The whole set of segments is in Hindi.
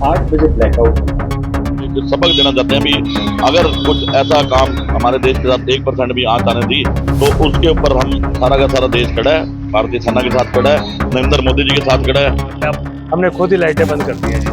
8 बजे ब्लैकआउट। एक सबक देना चाहते हैं भी अगर कुछ ऐसा काम हमारे देश के साथ 1% भी आंच आने दी तो उसके ऊपर हम सारा का सारा देश खड़ा है, भारतीय सेना के साथ खड़ा है, नरेंद्र मोदी जी के साथ खड़ा है। हमने खुद ही लाइटें बंद कर दी हैं जी।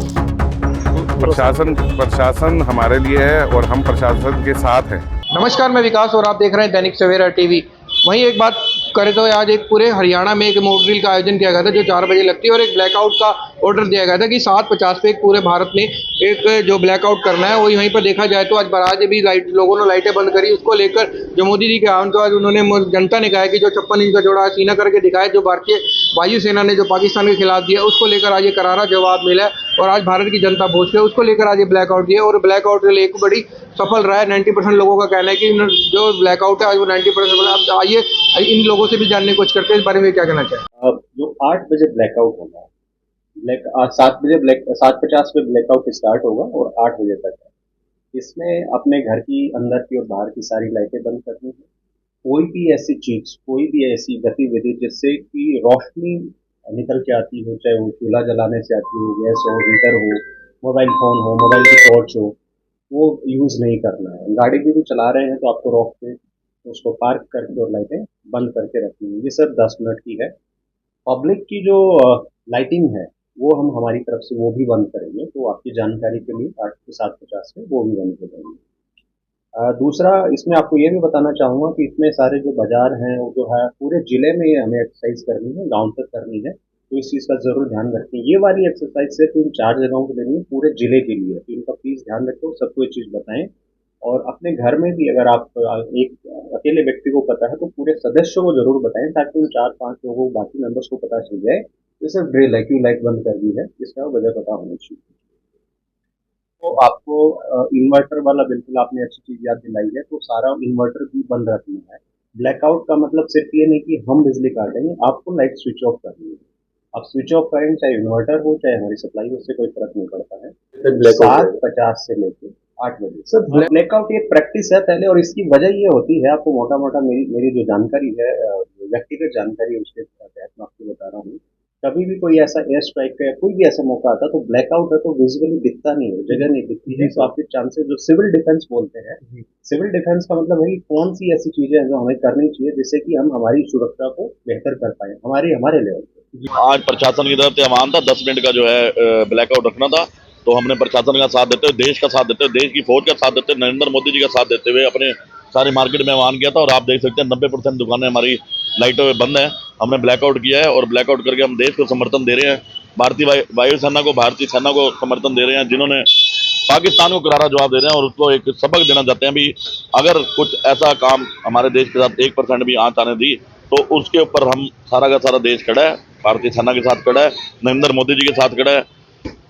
प्रशासन हमारे लिए है और हम प्रशासन के साथ हैं। नमस्कार, मैं विकास और आप देख रहे हैं दैनिक सवेरा टीवी। वहीं एक बात करें तो आज एक पूरे हरियाणा में एक मॉक ड्रिल का आयोजन किया गया था जो 4 बजे लगती है और एक ब्लैकआउट का ऑर्डर दिया गया था कि 7:50 पे एक पूरे भारत में एक जो ब्लैकआउट करना है। वहीं पर देखा जाए तो आज भी लोगों ने लाइटें बंद करी। उसको लेकर जो मोदी जी के आह्वान तो आज उन्होंने जनता ने कहा कि जो 56 इंच का जोड़ा सीना करके दिखाया, जो भारतीय वायुसेना ने जो पाकिस्तान के खिलाफ दिया उसको लेकर आज ये करारा जवाब मिला और आज भारत की जनता भोज है उसको लेकर आज ये ब्लैकआउट दिया और ब्लैकआउट एक बड़ी सफल रहा है। 90% लोगों का कहना है कि जो ब्लैकआउट है आज वो 90%। अब आइए इन लोगों से भी जानने की कोशिश करते हैं इस बारे में क्या कहना चाहें। जो 8 बजे ब्लैकआउट होगा, 7:50 पे ब्लैकआउट स्टार्ट होगा और 8 बजे तक है। इसमें अपने घर की अंदर की और बाहर की सारी लाइटें बंद करनी है। कोई भी ऐसी चीज, कोई भी ऐसी गतिविधि जिससे कि रोशनी निकल के आती हो, चाहे वो चूल्हा जलाने से आती हो, गैस हो, हीटर हो, मोबाइल फोन हो, मोबाइल की टॉर्च हो, वो यूज नहीं करना है। गाड़ी भी चला रहे हैं तो आपको रोक के उसको पार्क करके और लाइटें बंद करके रखनी है। ये सिर्फ 10 मिनट की है। पब्लिक की जो लाइटिंग है वो हम हमारी तरफ से वो भी बंद करेंगे, तो आपकी जानकारी के लिए 8 से 7:50 में वो भी बंद हो जाएंगे। दूसरा, इसमें आपको ये भी बताना चाहूँगा कि इसमें सारे जो बाजार हैं वो जो है पूरे जिले में ये हमें एक्सरसाइज करनी है, गांव तक करनी है, तो इस चीज़ का जरूर ध्यान रखें। ये वाली एक्सरसाइज सिर्फ इन 4 जगहों को लेनी है पूरे जिले के लिए, तो इनका प्लीज ध्यान रखो, सबको ये चीज़ बताएं। और अपने घर में भी अगर आप एक अकेले व्यक्ति को पता है तो पूरे सदस्यों को जरूर बताएं ताकि उन 4-5 लोगों बाकी मेंबर्स को पता चल जाए ये सिर्फ ड्रिल है, क्यों लाइट बंद कर दी है, इसका वजह पता होनी चाहिए। तो आपको इन्वर्टर वाला बिल्कुल आपने अच्छी चीज याद दिलाई है, तो सारा इन्वर्टर भी बंद रखना है। ब्लैकआउट का मतलब सिर्फ ये नहीं कि हम बिजली काटेंगे, आपको लाइट स्विच ऑफ करनी है। आप स्विच ऑफ करें, चाहे इन्वर्टर हो चाहे हमारी सप्लाई हो, उससे कोई फर्क नहीं पड़ता है। 7:50 से लेकर 8 बजे सर ब्लैकआउट एक प्रैक्टिस है पहले, और इसकी वजह ये होती है, आपको मोटा मोटा मेरी जो जानकारी है, व्यक्तिगत जानकारी है, उसके तहत मैं आपको बता रहा हूँ। कभी भी कोई ऐसा एयर स्ट्राइक का या कोई भी ऐसा मौका आता है तो ब्लैकआउट है तो विजिबली दिखता नहीं है, जगह नहीं दिखती है, तो आपके चांसेस, जो सिविल डिफेंस बोलते हैं, सिविल डिफेंस का मतलब है कि कौन सी ऐसी चीजें हैं जो हमें करनी चाहिए जिससे कि हम हमारी सुरक्षा को बेहतर कर पाए हमारे लेवल पे। आज प्रशासन की तरफ से आह्वान था 10 मिनट का जो है ब्लैकआउट रखना था, तो हमने प्रशासन का साथ देते हुए, देश का साथ देते हुए, देश की फौज का साथ देते हुए, नरेंद्र मोदी जी का साथ देते हुए अपने सारे मार्केट में आह्वान किया था। और आप देख सकते हैं 90% दुकानें हमारी लाइटों में बंद है। हमने ब्लैकआउट किया है और ब्लैकआउट करके हम देश को समर्थन दे रहे हैं, भारतीय वायुसेना को, भारतीय सेना को समर्थन दे रहे हैं जिन्होंने पाकिस्तान को करारा जवाब दे रहे हैं। और उसको एक सबक देना चाहते हैं भी अगर कुछ ऐसा काम हमारे देश के साथ 1% भी आंच आने दी तो उसके ऊपर हम सारा का सारा देश खड़ा है, भारतीय सेना के साथ खड़ा है, नरेंद्र मोदी जी के साथ खड़ा है,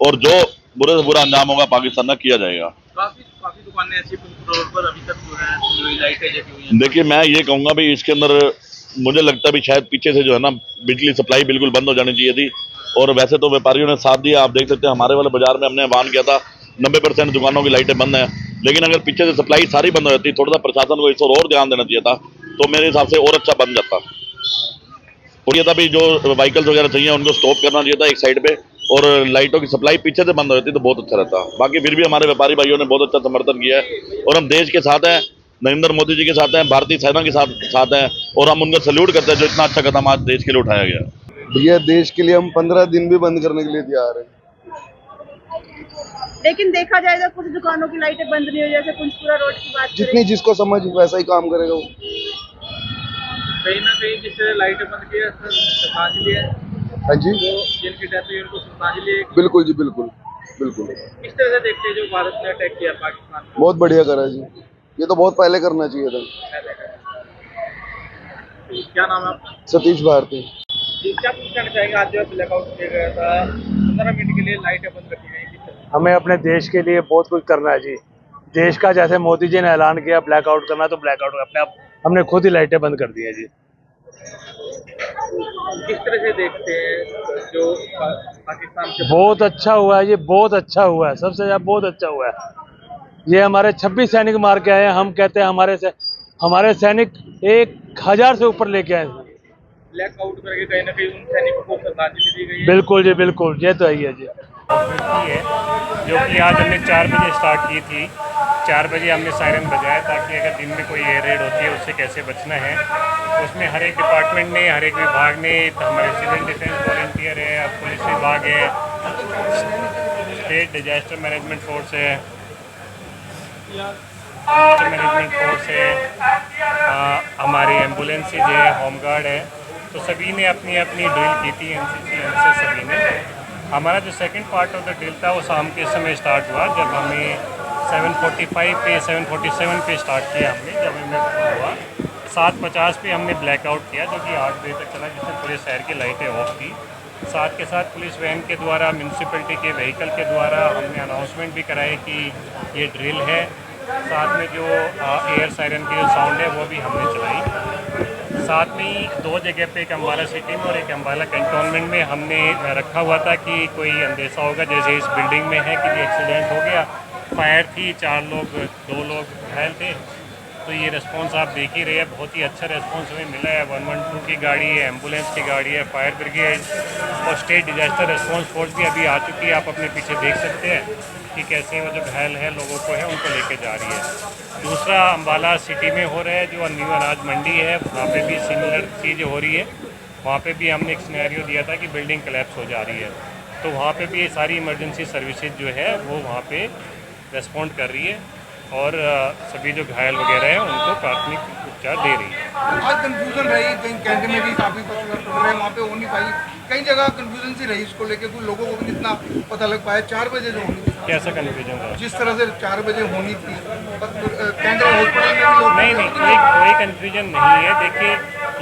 और जो बुरे से बुरा अंजाम होगा पाकिस्तान का किया जाएगा। काफी दुकानें ऐसी रोड पर अभी तक जो है लाइटें जगी हुई हैं। देखिए, मैं ये कहूंगा भी इसके अंदर मुझे लगता है भी शायद पीछे से जो है ना बिजली सप्लाई बिल्कुल बंद हो जानी चाहिए थी, और वैसे तो व्यापारियों ने साथ दिया। आप देख सकते हैं हमारे वाले बाजार में हमने आह्वान किया था 90% दुकानों की लाइटें बंद हैं, लेकिन अगर पीछे से सप्लाई सारी बंद हो जाती, थोड़ा सा प्रशासन को इस और ध्यान देना चाहिए था, तो मेरे हिसाब से और अच्छा बन जाता। और ये था भी जो व्हीकल्स वगैरह चाहिए उनको स्टॉप करना चाहिए था एक साइड पे, और लाइटों की सप्लाई पीछे से बंद हो जाती तो बहुत अच्छा रहता। बाकी फिर भी हमारे व्यापारी भाइयों ने बहुत अच्छा समर्थन किया है और हम देश के साथ हैं, नरेंद्र मोदी जी के साथ हैं, भारतीय सेना के साथ हैं, और हम उनको सल्यूट करते हैं जो इतना अच्छा कदम आज देश के लिए उठाया गया। भैया, देश के लिए हम 15 दिन भी बंद करने के लिए तैयार हैं। लेकिन देखा जाए तो कुछ दुकानों की लाइटें बंद नहीं हो, जैसे कुंजपुरा रोड की बात जितनी जिसको समझ वैसा ही काम करेगा वो। कहीं ना कहीं जिससे लाइटें बंद की है श्रद्धांजलि है। हाँ जी, जिनकी डेथ हुई उनको श्रद्धांजलि है। बिल्कुल जी, बिल्कुल बिल्कुल। किस तरह से देखते हैं जो भारत ने अटैक किया पाकिस्तान में? बहुत बढ़िया करा जी, ये तो बहुत पहले करना चाहिए था। क्या नाम है आपका? सतीश भारती जी, क्या पूछना चाहेंगे? आज जो ब्लैकआउट किया गया था, 15 मिनट के लिए लाइटें बंद कर दी गई थी। हमें अपने देश के लिए बहुत कुछ करना है जी। देश का जैसे मोदी जी ने ऐलान किया ब्लैकआउट करना, तो ब्लैकआउट अपने आप हमने खुद ही लाइटें बंद कर दी हैं जी। किस तरह से देखते हैं जो पाकिस्तान से? बहुत अच्छा हुआ है, ये बहुत अच्छा हुआ है, सबसे ज्यादा बहुत अच्छा हुआ है। ये हमारे 26 सैनिक मार के आए हैं, हम कहते हैं हमारे सैनिक 1000 से ऊपर लेके आए हैं। ब्लैकआउट करके कहीं ना कहीं उन सैनिकों को श्रद्धांजलि दी गई है। बिल्कुल जी, बिल्कुल, ये तो है ही है जी। है जो कि आज हमने 4 बजे स्टार्ट की थी। 4 बजे हमने सायरन बजाया ताकि अगर दिन में कोई एयर रेड होती है उससे कैसे बचना है। उसमें हर एक डिपार्टमेंट ने, हर एक विभाग ने, हमारे सिविल डिफेंस वॉलंटियर है, पुलिस विभाग है, स्टेट डिजास्टर मैनेजमेंट फोर्स है, हमारी एम्बुलेंसेज है, होमगार्ड है, तो सभी ने अपनी अपनी ड्रिल की थी। एनसीसी एनएसएस सभी ने। हमारा जो second part of the drill था वो शाम के समय स्टार्ट हुआ, जब हमें 747 पे स्टार्ट किया हमने। जब हमें हुआ 7:50 पे हमने ब्लैकआउट किया, जो कि 8 बजे तक चला, जिसमें पूरे शहर की लाइटें ऑफ थी। साथ के साथ पुलिस वैन के द्वारा, म्यूनसिपलिटी के व्हीकल के द्वारा हमने अनाउंसमेंट भी कराए कि ये ड्रिल है। साथ में जो एयर सायरन की जो साउंड है वो भी हमने चलाई। साथ में ही 2 जगह पे, एक अम्बाला सिटी में और एक अम्बाला कैंटोनमेंट में हमने रखा हुआ था कि कोई अंदेशा होगा, जैसे इस बिल्डिंग में है कि एक्सीडेंट हो गया, फायर थी, 4 लोग, 2 लोग घायल थे। तो ये रिस्पांस आप देख ही रहे हैं, बहुत ही अच्छा रिस्पांस हमें मिला है। 112 की गाड़ी है, एम्बुलेंस की गाड़ी है, फायर ब्रिगेड और स्टेट डिजास्टर रिस्पांस फोर्स भी अभी आ चुकी है। आप अपने पीछे देख सकते हैं कि कैसे वो जो घायल है लोगों को है उनको लेके जा रही है। दूसरा अम्बाला सिटी में हो रहा है, जो न्यू अनाज मंडी है, वहाँ पे भी सिमिलर चीज़ हो रही है। वहाँ पे भी हमने एक सिनेरियो दिया था कि बिल्डिंग कोलैप्स हो जा रही है, तो वहाँ पे भी ये सारी इमरजेंसी सर्विसेज जो है वो वहाँ पे रेस्पॉन्ड कर रही है और सभी जो घायल वगैरह हैं उनको प्राथमिक उपचार दे रही है। आज कंफ्यूजन रही, कहीं कैंटीन में भी काफ़ी पत्थर पड़ रहे हैं, वहाँ पे हो नहीं पाई, कई जगह कंफ्यूजन सी रही इसको लेके, कुछ लोगों को भी कितना पता लग पाया। 4 बजे जो होनी थी, कैसा कन्फ्यूजन रहा? जिस तरह से 4 बजे होनी थी, कैंटीन हॉस्पिटल में भी लोग नहीं, कोई कन्फ्यूजन नहीं है। देखिए,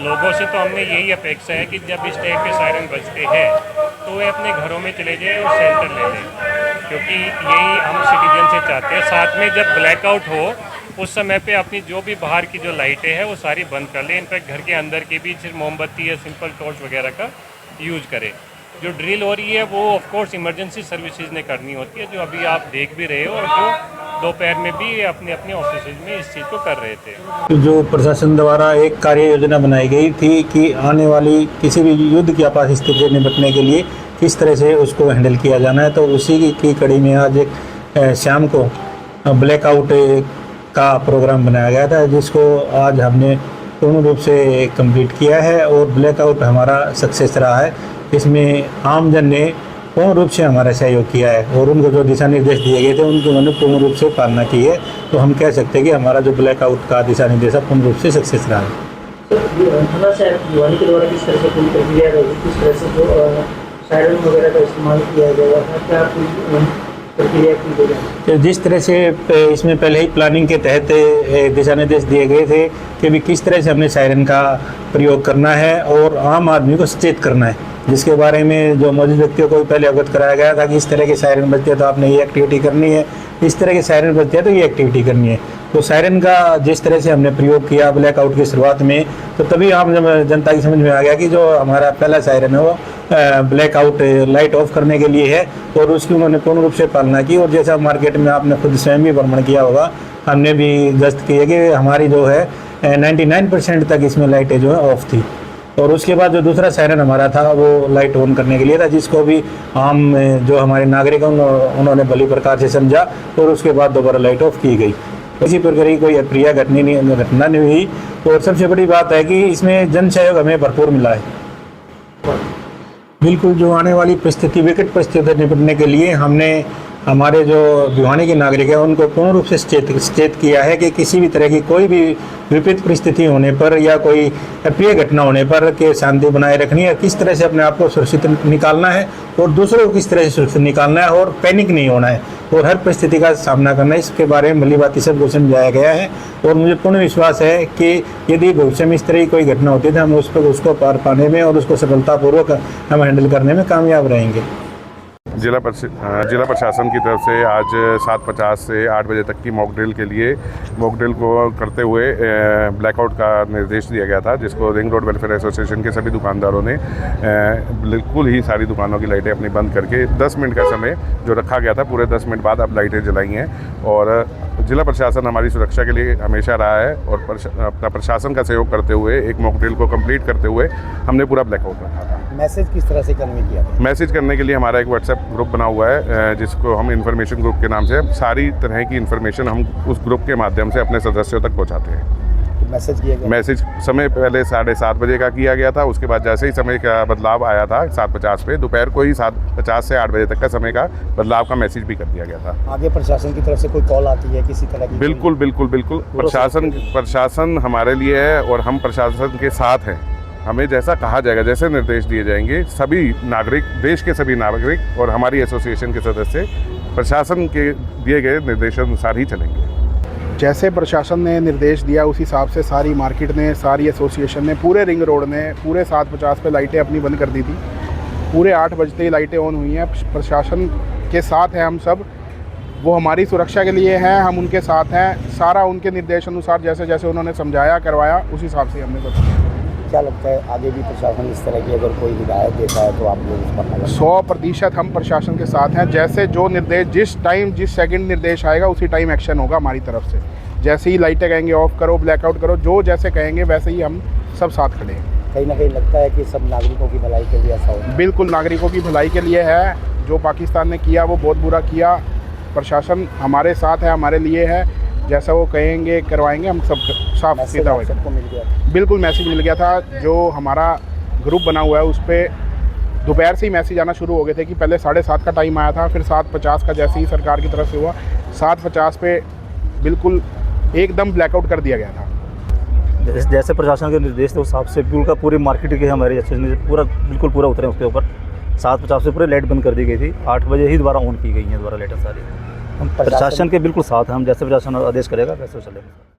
लोगों से तो हमने यही अपेक्षा है कि जब इस टाइप के सायरन बजते हैं तो वे अपने घरों में चले जाए और शेल्टर ले लें, क्योंकि यही हम सिटीजन से चाहते हैं। साथ में जब ब्लैकआउट हो उस समय पे अपनी जो भी बाहर की जो लाइटें हैं वो सारी बंद कर लें। इनफैक्ट घर के अंदर की भी सिर्फ मोमबत्ती या सिंपल टॉर्च वगैरह का यूज करें। जो ड्रिल हो रही है वो ऑफ कोर्स इमरजेंसी सर्विसेज ने करनी होती है, जो अभी आप देख भी रहे हो, और जो दोपहर में भी अपने अपने ऑफिस में इस चीज़ को कर रहे थे। जो प्रशासन द्वारा एक कार्य योजना बनाई गई थी कि आने वाली किसी भी युद्ध की आपात स्थिति से निपटने के लिए किस तरह से उसको हैंडल किया जाना है, तो उसी की कड़ी में आज एक शाम को ब्लैकआउट का प्रोग्राम बनाया गया था, जिसको आज हमने पूर्ण रूप से कंप्लीट किया है और ब्लैकआउट हमारा सक्सेस रहा है। इसमें आमजन ने पूर्ण रूप से हमारा सहयोग किया है और उनको जो दिशा निर्देश दिए गए थे उनकी उन्होंने पूर्ण रूप से पालना की है। तो हम कह सकते हैं कि हमारा जो ब्लैकआउट का दिशा निर्देश पूर्ण रूप से सक्सेस रहा है। भिवानी के द्वारा किस तरह से पूरी प्रक्रिया रही, किस तरह से जो सायरन वगैरह का इस्तेमाल किया गया था, क्या प्रक्रिया की गई? तो जिस तरह से इसमें पहले ही प्लानिंग के तहत दिशा निर्देश दिए गए थे कि भी किस तरह से हमने सायरन का प्रयोग करना है और आम आदमी को सचेत करना है, जिसके बारे में जो मौजूद व्यक्तियों को पहले अवगत कराया गया था कि इस तरह के सायरन बजते हैं तो आपने ये एक्टिविटी करनी है, इस तरह के सायरन बजते हैं तो ये एक्टिविटी करनी है। तो सायरन का जिस तरह से हमने प्रयोग किया ब्लैकआउट की शुरुआत में, तो तभी आम जनता की समझ में आ गया कि जो हमारा पहला सायरन है वो ब्लैकआउट लाइट ऑफ करने के लिए है और उसकी उन्होंने पूर्ण रूप से पालना की। और जैसा मार्केट में आपने खुद स्वयं भी भ्रमण किया होगा, हमने भी गश्त की है कि हमारी जो है 99% तक इसमें लाइटें जो है ऑफ थी। और उसके बाद जो दूसरा सायरन हमारा था वो लाइट ऑन करने के लिए था, जिसको भी आम जो हमारे नागरिक हैं उन्होंने भली प्रकार से समझा और उसके बाद दोबारा लाइट ऑफ की गई। इसी प्रकार की कोई अप्रिय घटना नहीं हुई। और सबसे बड़ी बात है कि इसमें जन सहयोग हमें भरपूर मिला है। बिल्कुल, जो आने वाली परिस्थिति, विकट परिस्थिति से निपटने के लिए हमने हमारे जो भिवानी के नागरिक हैं उनको पूर्ण रूप से सचेत किया है कि किसी भी तरह की कोई भी विपरीत परिस्थिति होने पर या कोई अप्रिय घटना होने पर के शांति बनाए रखनी है, किस तरह से अपने आप को सुरक्षित निकालना है और दूसरों को किस तरह से सुरक्षित निकालना है और पैनिक नहीं होना है और हर परिस्थिति का सामना करना है। इसके बारे में भली बात सबको समझाया गया है और मुझे पूर्ण विश्वास है कि यदि भविष्य में इस तरह की कोई घटना होती है तो हम उसको पार पाने में और उसको सफलतापूर्वक हम हैंडल करने में कामयाब रहेंगे। जिला प्रशासन की तरफ से आज 7:50 से 8 बजे तक की मॉक ड्रिल के लिए मॉक ड्रिल को करते हुए ब्लैकआउट का निर्देश दिया गया था, जिसको रिंग रोड वेलफेयर एसोसिएशन के सभी दुकानदारों ने बिल्कुल ही सारी दुकानों की लाइटें अपनी बंद करके 10 मिनट का समय जो रखा गया था, पूरे 10 मिनट बाद अब लाइटें जलाई हैं। और जिला प्रशासन हमारी सुरक्षा के लिए हमेशा रहा है और अपना प्रशासन का सहयोग करते हुए एक मॉक ड्रिल को कंप्लीट करते हुए हमने पूरा ब्लैकआउट रखा था। मैसेज किस तरह से कन्वे किया? मैसेज करने के लिए हमारा एक व्हाट्सएप ग्रुप बना हुआ है जिसको हम इन्फॉर्मेशन ग्रुप के नाम से सारी तरह की इन्फॉर्मेशन हम उस ग्रुप के माध्यम से अपने सदस्यों तक पहुंचाते हैं। मैसेज किया गया? मैसेज समय पहले 7:30 बजे का किया गया था, उसके बाद जैसे ही समय का बदलाव आया था 7:50 पे, दोपहर को ही 7:50 से 8 बजे तक का समय का बदलाव का मैसेज भी कर दिया गया था। आगे प्रशासन की तरफ से कोई कॉल आती है किसी तरह की? बिल्कुल बिल्कुल बिल्कुल, प्रशासन हमारे लिए है और हम प्रशासन के साथ हैं। हमें जैसा कहा जाएगा, जैसे निर्देश दिए जाएंगे, सभी नागरिक, देश के सभी नागरिक और हमारी एसोसिएशन के सदस्य प्रशासन के दिए गए निर्देशानुसार ही चलेंगे। जैसे प्रशासन ने निर्देश दिया उस हिसाब से सारी मार्केट ने, सारी एसोसिएशन ने, पूरे रिंग रोड ने पूरे 7:50 पे लाइटें अपनी बंद कर दी थी। पूरे 8 बजते ही लाइटें ऑन हुई हैं। प्रशासन के साथ हैं हम सब, वो हमारी सुरक्षा के लिए हैं, हम उनके साथ हैं। सारा उनके निर्देश अनुसार जैसे जैसे उन्होंने समझाया, करवाया, उस हिसाब से हमने सब। क्या लगता है आगे भी प्रशासन इस तरह की अगर कोई हिदायत देता है तो आप लोग उस पर? 100% हम प्रशासन के साथ हैं। जैसे जो निर्देश, जिस टाइम, जिस सेकंड निर्देश आएगा उसी टाइम एक्शन होगा हमारी तरफ से। जैसे ही लाइटें कहेंगे ऑफ करो, ब्लैकआउट करो, जो जैसे कहेंगे वैसे ही हम सब साथ खड़े हैं। कहीं ना कहीं लगता है कि सब नागरिकों की भलाई के लिए ऐसा हो? बिल्कुल नागरिकों की भलाई के लिए है। जो पाकिस्तान ने किया वो बहुत बुरा किया। प्रशासन हमारे साथ है, हमारे लिए है। जैसा वो कहेंगे करवाएंगे, हम सब साफ सीधा होगा। सबको मिल गया? बिल्कुल मैसेज मिल गया था। जो हमारा ग्रुप बना हुआ है उस पर दोपहर से ही मैसेज आना शुरू हो गए थे कि पहले 7:30 का टाइम आया था, फिर 7:50 का जैसे ही सरकार की तरफ से हुआ 7:50 पे बिल्कुल एकदम ब्लैकआउट कर दिया गया था। जैसे प्रशासन के निर्देश थे उस हिसाब से बिल्कुल पूरी मार्केट के हमारे बिल्कुल पूरा उतरे उसके ऊपर। 7:50 से पूरे लाइट बंद कर दी गई थी। 8 बजे ही दोबारा ऑन की गई हैं दोबारा लाइटें सारी। हम प्रशासन के बिल्कुल साथ हैं। हम जैसे प्रशासन आदेश करेगा वैसे चलेंगे।